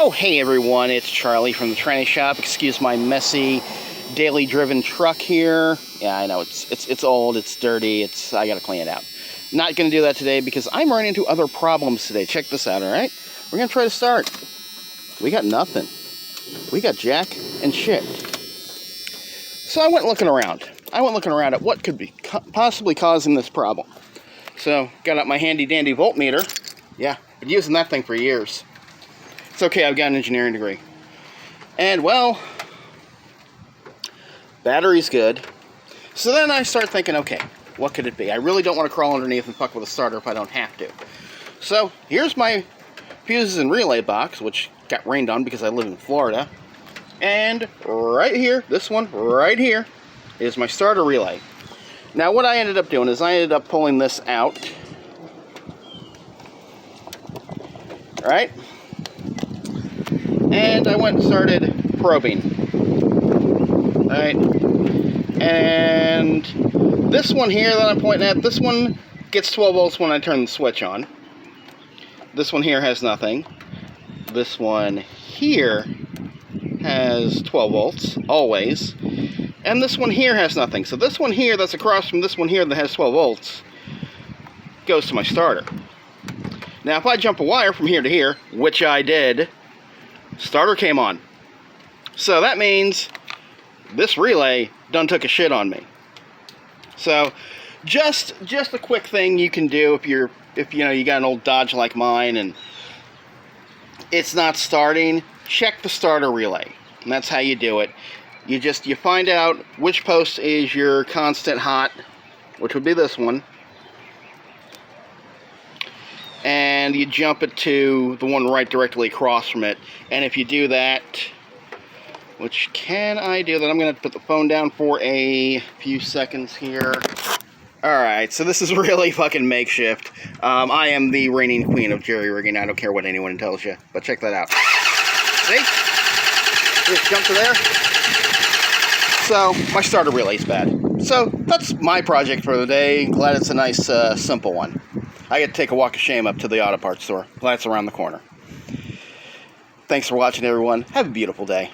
Oh, hey everyone, it's Charlie from the tranny shop. Excuse my messy, daily driven truck here. Yeah, I know, it's old, it's dirty, I gotta clean it out. Not gonna do that today because I'm running into other problems today. Check this out, alright? We're gonna try to start. We got nothing. We got jack and shit. So I went looking around. At what could be possibly causing this problem. So, got out my handy dandy voltmeter. Yeah, been using that thing for years. It's okay, I've got an engineering degree. And, well, battery's good. So then I start thinking, okay, what could it be? I really don't want to crawl underneath and fuck with a starter if I don't have to. So, here's my fuses and relay box, which got rained on because I live in Florida. And right here, this one right here, is my starter relay. Now, what I ended up doing is I ended up pulling this out. Right? And I went and started probing. Alright. And this one here that I'm pointing at, this one gets 12 volts when I turn the switch on. This one here has nothing. This one here has 12 volts, always. And this one here has nothing. So this one here that's across from this one here that has 12 volts goes to my starter. Now, if I jump a wire from here to here, which I did, starter came on. So that means this relay done took a shit on me. So just a quick thing you can do if you got an old Dodge like mine and it's not starting, check the starter relay. And that's how you do it. You find out which post is your constant hot, which would be this one. And you jump it to the one right directly across from it. And if you do that, which can I do that? I'm going to put the phone down for a few seconds here. Alright, so this is really fucking makeshift. I am the reigning queen of jerry-rigging. I don't care what anyone tells you. But check that out. See? Just jump to there. So, my starter relay's bad. So, that's my project for the day. Glad it's a nice, simple one. I get to take a walk of shame up to the auto parts store. Glad it's around the corner. Thanks for watching, everyone. Have a beautiful day.